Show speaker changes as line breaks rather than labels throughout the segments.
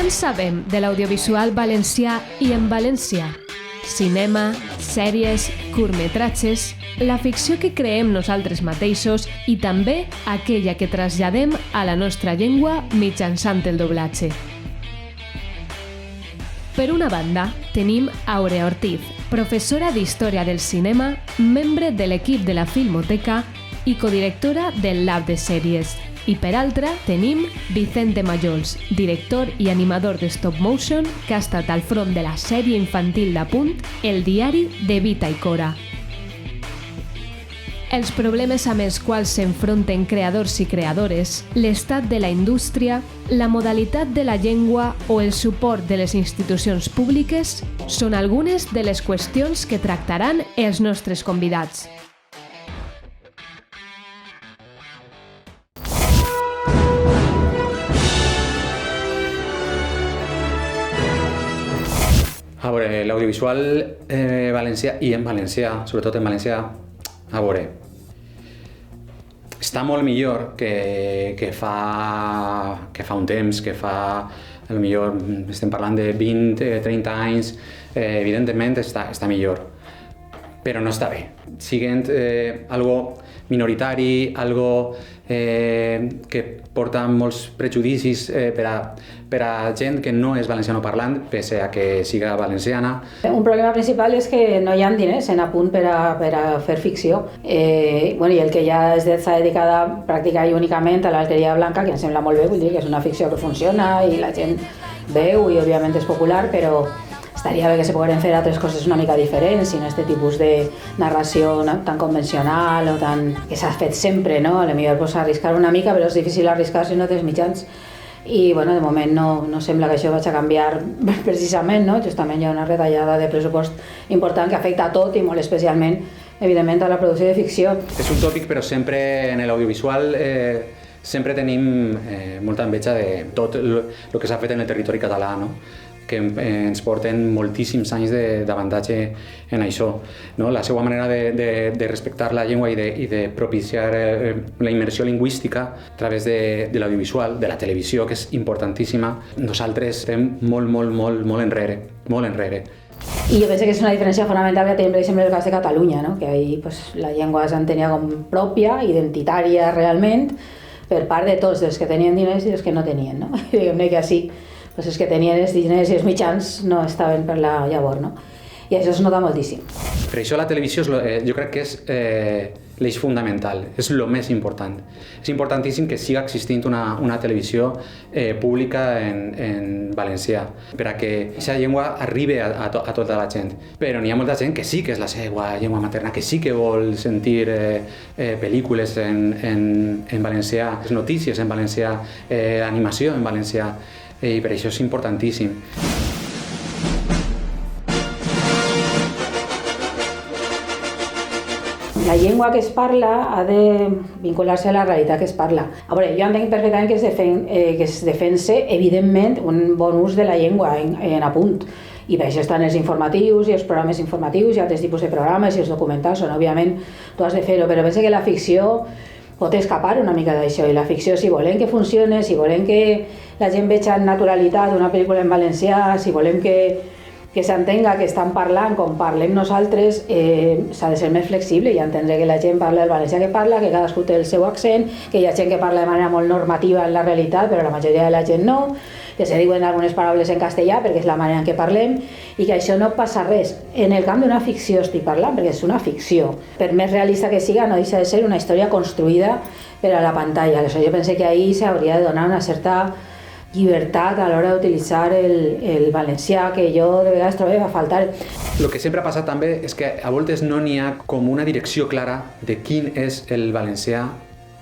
Quant sabem de l'audiovisual valencià i en València? Cinema, sèries, curtmetratges, la ficció que creem nosaltres mateixos i també aquella que traslladem a la nostra llengua mitjançant el doblatge. Per una banda, tenim Aurea Ortiz, professora d'Història del Cinema, membre de l'equip de la Filmoteca i codirectora del Lab de Sèries. I per altra, tenim Vicente Mallols, director i animador de stop motion que ha estat al front de la sèrie infantil d'Apunt, El diari de Vita i Cora. Els problemes amb els quals s'enfronten creadors i creadores, l'estat de la indústria, la modalitat de la llengua o el suport de les institucions públiques són algunes de les qüestions que tractaran els nostres convidats.
A veure, l'audiovisual valencià i en valencià, sobretot en valencià, a veure, està molt millor que fa un temps, que fa, millor estem parlant de 20-30 anys, evidentment està millor, però no està bé. Siguent algo minoritari, algo que porta molts prejudicis per a gent que no és valencianoparlant, pese a que siga valenciana.
Un problema principal és que no hi ha diners en Apunt per a fer ficció. I el que ja s'ha dedicat pràcticament únicament a l'Alqueria Blanca, que em sembla molt bé, vull dir que és una ficció que funciona i la gent veu i òbviament és popular, però estaria bé que se pogueren fer altres coses una mica diferents, i no aquest tipus de narració tan convencional o tan que s'ha fet sempre, no? A lo millor arriscar una mica, però és difícil arriscar si no tens mitjans. I de moment no sembla que això vagi a canviar precisament, no? Justament hi ha una retallada de pressupost important que afecta a tot i molt especialment, evidentment, a la producció de ficció.
És un tòpic, però sempre en l'audiovisual sempre tenim molta enveja de tot el que s'ha fet en el territori català, no? Que ens porten moltíssims anys d'avantatge en això. La seva manera de respectar la llengua i de propiciar la immersió lingüística a través de l'audiovisual, de la televisió, que és importantíssima. Nosaltres estem molt enrere.
I jo penso que és una diferència fonamental que tenim, per exemple, en el cas de Catalunya, no? Que ahí la llengua s'entenia com pròpia, identitària realment, per part de tots, dels que tenien diners i dels que no tenien, no? Diguem-ne que així, els que tenien els diners i els mitjans no estaven per la llavor, no? I això es nota moltíssim.
Per això la televisió jo crec que és l'eix fundamental, és el més important. És importantíssim que siga existint una televisió pública en valencià, per a que aquesta llengua arribi a tota la gent. Però n'hi ha molta gent que sí que és la seva llengua materna, que sí que vol sentir pel·lícules en valencià, notícies en valencià, animació en valencià, i per això és importantíssim.
La llengua que es parla ha de vincular-se a la realitat que es parla. A veure, jo entenc perfectament que es defensa, evidentment, un bon ús de la llengua en Apunt. I per això estan els informatius i els programes informatius i altres tipus de programes i els documentals, on òbviament tu has de fer-ho, però penso que la ficció pot escapar una mica d'això, i la ficció, si volem que funcione, si volem que la gent vegi amb naturalitat una pel·lícula en valencià, si volem que s'entenga que estan parlant com parlem nosaltres, s'ha de ser més flexible i entendre que la gent parla el valencià que parla, que cadascú té el seu accent, que hi ha gent que parla de manera molt normativa en la realitat, però la majoria de la gent no, que se diuen algunes paraules en castellà perquè és la manera en què parlem, i que això no passa res. En el camp d'una ficció estic parlant, perquè és una ficció. Per més realista que siga, no deixa de ser una història construïda per a la pantalla. Aleshores, jo penso que ahí s'hauria de donar una certa llibertat a l'hora d'utilitzar el valencià, que jo de vegades trobo a faltar.
El que sempre ha passat també és que a voltes no n'hi ha com una direcció clara de quin és el valencià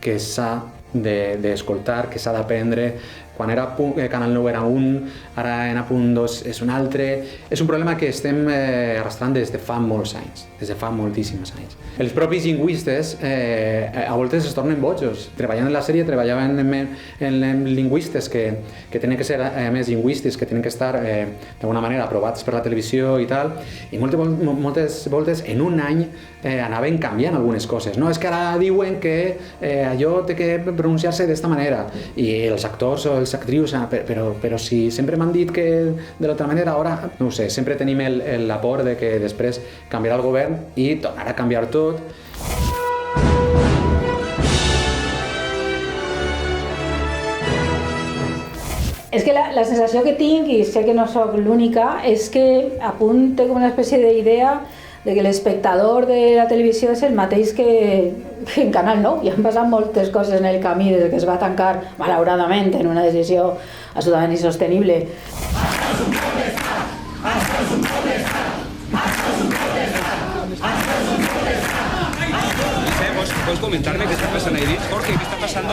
que s'ha d'escoltar, que s'ha d'aprendre. Quan era Canal 9 era un, ara en Apunt 2 és un altre. És un problema que estem arrastrant des de fa molts anys, des de fa moltíssims anys. Els propis lingüistes a voltes es tornen bojos. Treballant en la sèrie treballaven en lingüistes que tenen que ser, a més, lingüistes, que tenen que estar d'alguna manera aprovats per la televisió i tal, i moltes voltes en un any anaven canviant algunes coses. No, és que ara diuen que allò té que pronunciar-se d'esta manera, i els actors o els actrius, però si sempre m'han dit que de l'altra manera, ara, no ho sé, sempre tenim la por de que després canviarà el govern i tornarà a canviar tot.
És que la sensació que tinc, i sé que no sóc l'única, és que a punt té com una espècie d'idea de que l'espectador de la televisió és el mateix que en Canal 9. I han passat moltes coses en el camí des que es va tancar, malauradament, en una decisió absolutament insostenible.
¿Puedes comentarme qué está pasando ahí? Jorge, ¿qué está pasando?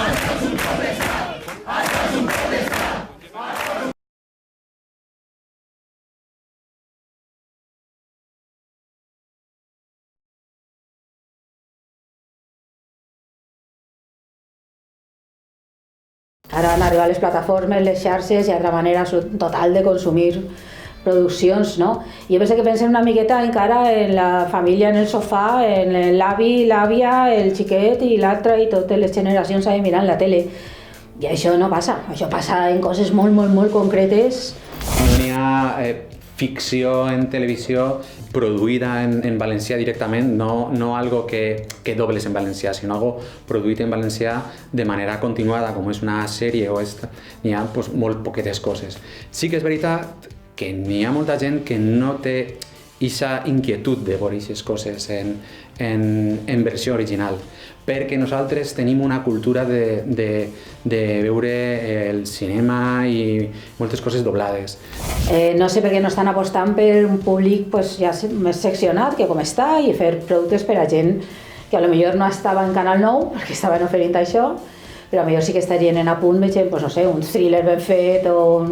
Ara han arribat les plataformes, les xarxes, i altra manera total de consumir produccions, no? Jo penso que pensem una miqueta encara en la família en el sofà, en l'avi, l'àvia, el xiquet i l'altre, i totes les generacions ahí mirant la tele. I això no passa, això passa en coses molt, molt, molt concretes.
No n'hi ha ficció en televisió produïda en valencià directament, no algo que dobles en valencià, sinó algo produït en valencià de manera continuada, com és una sèrie o n'hi ha molt poquetes coses. Sí que és veritat que n'hi ha molta gent que no té aquesta inquietud de veure aquestes coses en versió original, perquè nosaltres tenim una cultura de veure el cinema i moltes coses doblades.
No sé per què no estan apostant per un públic ja més seccionat, que com està, i fer productes per a gent que potser no estava en Canal 9, perquè estaven oferint això, però potser sí que estarien en Apunt veient, no sé, un thriller ben fet o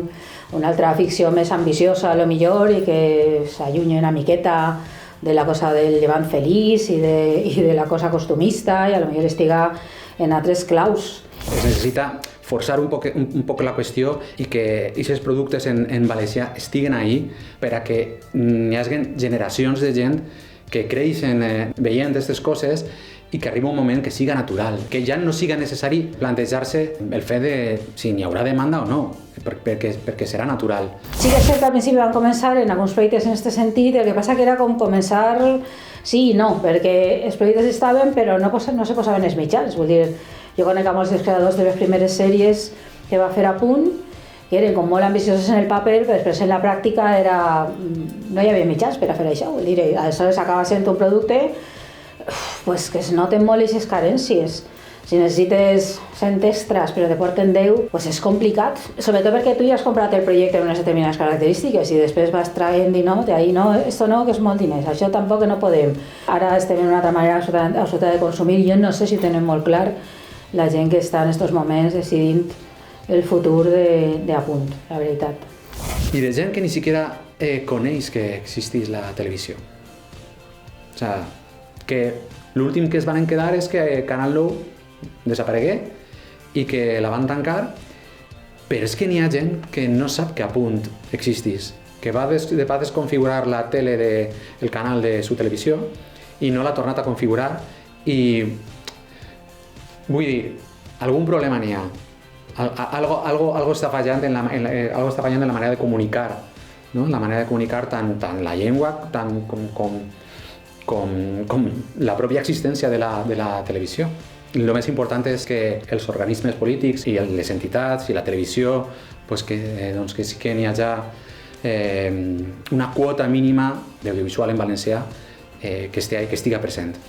una altra ficció més ambiciosa, potser, i que s'allunyi una miqueta de la cosa del llevant feliç i de la cosa costumista, i potser estiga en altres claus.
Es necessita forçar un poc la qüestió i que aquests productes en valencià estiguen ahí per a que hi hagi generacions de gent que creixen veient aquestes coses i que arriba un moment que siga natural, que ja no siga necessari plantejar-se el fet de si n'hi haurà demanda o no, perquè serà natural.
Sí que és cert que al principi van començar en alguns projectes en aquest sentit, el que passa que era com començar sí i no, perquè els projectes estaven però no se posaven els mitjans. Vull dir, jo conec a molts dels creadors de les primeres sèries que va fer Apunt, que eren com molt ambicioses en el paper, però després en la pràctica no hi havia mitjans per a fer això. Vull dir, aleshores acaba sent un producte que es noten molt aquestes carències. Si necessites 100 extras però te porten 10, és complicat, sobretot perquè tu ja has comprat el projecte amb unes determinades característiques i després vas traient i no, d'ahí no, esto no, que és molt diners, això tampoc no podem. Ara estem en una altra manera absoluta de consumir. Jo no sé si tenen molt clar la gent que està en aquests moments decidint el futur d'Apunt, la veritat.
I de gent que ni siquiera coneix que existís la televisió. O sea, que l'últim que es van quedar és que Canal 9 desaparegué i que la van tancar, però és que n'hi ha gent que no sap que Apunt existís, que va desconfigurar la tele del canal de su televisió i no l'ha tornat a configurar, i vull dir, algun problema n'hi ha. Algo està fallant en la manera de comunicar, no? La manera de comunicar tant la llengua com la pròpia existència de la televisió. El més important és que els organismes polítics i les entitats i la televisió que sí que n'hi hagi una quota mínima d'audiovisual en valencià que estiga present.